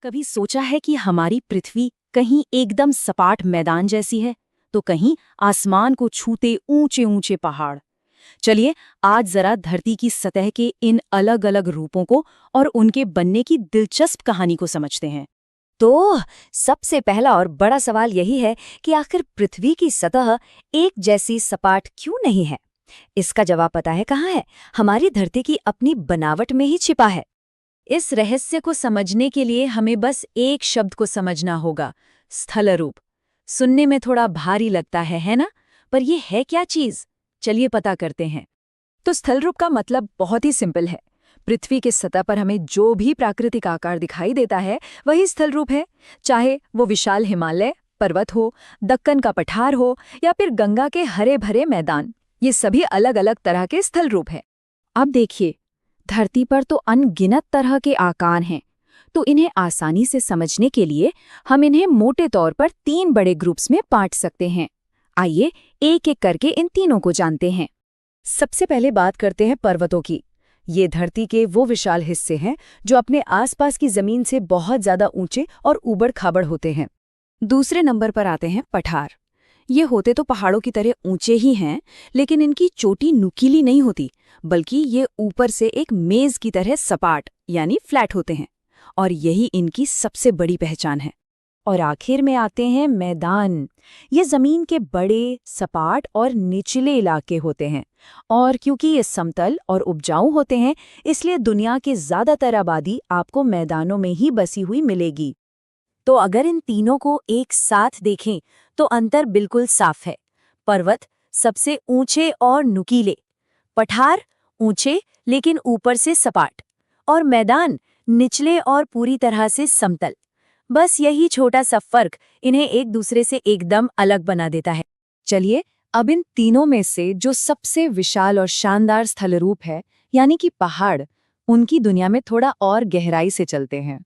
कभी सोचा है कि हमारी पृथ्वी कहीं एकदम सपाट मैदान जैसी है, तो कहीं आसमान को छूते ऊंचे ऊंचे पहाड़। चलिए आज जरा धरती की सतह के इन अलग अलग रूपों को और उनके बनने की दिलचस्प कहानी को समझते हैं। तो सबसे पहला और बड़ा सवाल यही है कि आखिर पृथ्वी की सतह एक जैसी सपाट क्यों नहीं है। इसका जवाब पता है कहाँ है? हमारी धरती की अपनी बनावट में ही छिपा है। इस रहस्य को समझने के लिए हमें बस एक शब्द को समझना होगा, स्थल रूप। सुनने में थोड़ा भारी लगता है ना? पर यह है क्या चीज? चलिए पता करते हैं। तो स्थल रूप का मतलब बहुत ही सिंपल है। पृथ्वी के सतह पर हमें जो भी प्राकृतिक आकार दिखाई देता है वही स्थल रूप है। चाहे वो विशाल हिमालय पर्वत हो, दक्कन का पठार हो या फिर गंगा के हरे भरे मैदान, ये सभी अलग अलग तरह के स्थल रूप हैं। अब देखिए, धरती पर तो अनगिनत तरह के आकार हैं, तो इन्हें आसानी से समझने के लिए हम इन्हें मोटे तौर पर 3 बड़े ग्रुप्स में बांट सकते हैं। आइए एक एक करके इन तीनों को जानते हैं। सबसे पहले बात करते हैं पर्वतों की। ये धरती के वो विशाल हिस्से हैं जो अपने आसपास की जमीन से बहुत ज्यादा ऊंचे और ऊबड़-खाबड़ होते हैं। दूसरे नंबर पर आते हैं पठार। ये होते तो पहाड़ों की तरह ऊंचे ही हैं, लेकिन इनकी चोटी नुकीली नहीं होती, बल्कि ये ऊपर से एक मेज की तरह सपाट यानी फ्लैट होते हैं, और यही इनकी सबसे बड़ी पहचान है। और आखिर में आते हैं मैदान। ये जमीन के बड़े, सपाट और निचले इलाके होते हैं, और क्योंकि ये समतल और उपजाऊ होते हैं, इसलिए दुनिया की ज्यादातर आबादी आपको मैदानों में ही बसी हुई मिलेगी। तो अगर इन तीनों को एक साथ देखें तो अंतर बिल्कुल साफ है। पर्वत सबसे ऊंचे और नुकीले, पठार ऊंचे लेकिन ऊपर से सपाट, और मैदान निचले और पूरी तरह से समतल। बस यही छोटा सा फर्क इन्हें एक दूसरे से एकदम अलग बना देता है। चलिए अब इन तीनों में से जो सबसे विशाल और शानदार स्थल रूप है, यानी कि पहाड़, उनकी दुनिया में थोड़ा और गहराई से चलते हैं।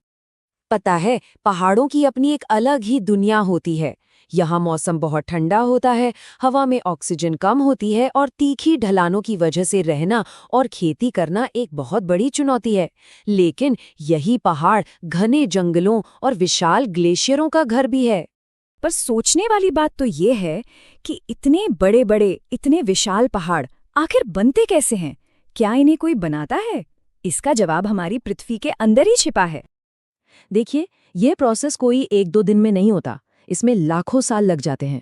पता है, पहाड़ों की अपनी एक अलग ही दुनिया होती है। यहाँ मौसम बहुत ठंडा होता है, हवा में ऑक्सीजन कम होती है और तीखी ढलानों की वजह से रहना और खेती करना एक बहुत बड़ी चुनौती है। लेकिन यही पहाड़ घने जंगलों और विशाल ग्लेशियरों का घर भी है। पर सोचने वाली बात तो ये है कि इतने बड़े बड़े, इतने विशाल पहाड़ आखिर बनते कैसे हैं? क्या इन्हें कोई बनाता है? इसका जवाब हमारी पृथ्वी के अंदर ही छिपा है। देखिए, यह प्रोसेस कोई 1-2 दिन में नहीं होता, इसमें लाखों साल लग जाते हैं।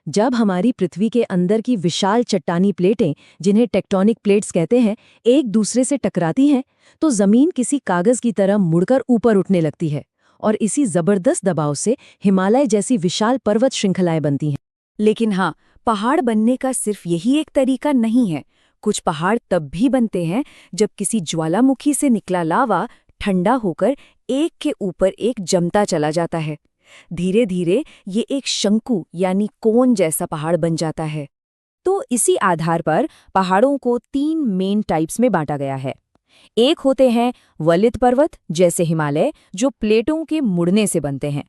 जब हमारी पृथ्वी के अंदर की विशाल चट्टानी प्लेटें, जिन्हें टेक्टोनिक प्लेट्स कहते हैं, एक दूसरे से टकराती हैं, तो जमीन किसी कागज की तरह मुड़कर ऊपर उठने लगती है, और इसी जबरदस्त दबाव से हिमालय जैसी विशाल पर्वत श्रृंखलाएं बनती हैं। लेकिन हाँ, पहाड़ बनने का सिर्फ यही एक तरीका नहीं है। कुछ पहाड़ तब भी बनते हैं जब किसी ज्वालामुखी से निकला लावा ठंडा होकर एक के ऊपर एक जमता चला जाता है। धीरे धीरे ये एक शंकु यानी कोन जैसा पहाड़ बन जाता है। तो इसी आधार पर पहाड़ों को 3 मेन टाइप्स में बांटा गया है। एक होते हैं वलित पर्वत जैसे हिमालय, जो प्लेटों के मुड़ने से बनते हैं।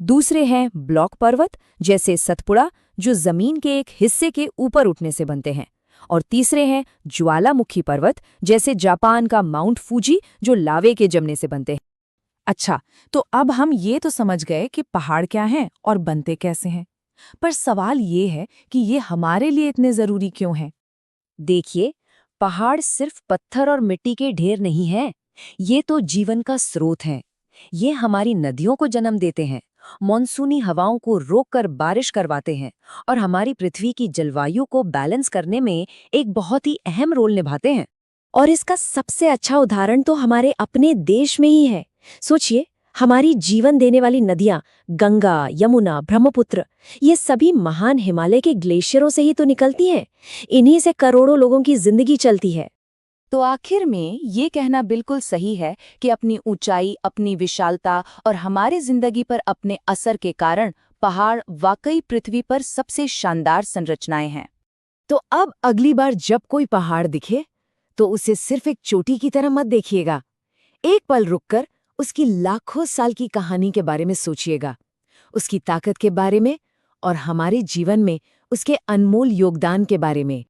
दूसरे हैं ब्लॉक पर्वत जैसे सतपुड़ा, जो जमीन के एक हिस्से के ऊपर उठने से बनते हैं। और तीसरे हैं ज्वालामुखी पर्वत जैसे जापान का माउंट फूजी, जो लावे के जमने से बनते हैं। अच्छा, तो अब हम ये तो समझ गए कि पहाड़ क्या हैं और बनते कैसे हैं, पर सवाल ये है कि ये हमारे लिए इतने जरूरी क्यों हैं? देखिए, पहाड़ सिर्फ पत्थर और मिट्टी के ढेर नहीं हैं, ये तो जीवन का स्रोत हैं। ये हमारी नदियों को जन्म देते हैं, मॉनसूनी हवाओं को रोककर बारिश करवाते हैं, और हमारी पृथ्वी की जलवायु को बैलेंस करने में एक बहुत ही अहम रोल निभाते हैं। और इसका सबसे अच्छा उदाहरण तो हमारे अपने देश में ही है। सोचिए, हमारी जीवन देने वाली नदियां गंगा, यमुना, ब्रह्मपुत्र, ये सभी महान हिमालय के ग्लेशियरों से ही तो निकलती हैं। इन्हीं से करोड़ों लोगों की जिंदगी चलती है। तो आखिर में ये कहना बिल्कुल सही है कि अपनी ऊंचाई, अपनी विशालता और हमारी जिंदगी पर अपने असर के कारण पहाड़ वाकई पृथ्वी पर सबसे शानदार संरचनाएं हैं। तो अब अगली बार जब कोई पहाड़ दिखे तो उसे सिर्फ एक चोटी की तरह मत देखिएगा। एक पल रुककर उसकी लाखों साल की कहानी के बारे में सोचिएगा, उसकी ताकत के बारे में और हमारे जीवन में उसके अनमोल योगदान के बारे में।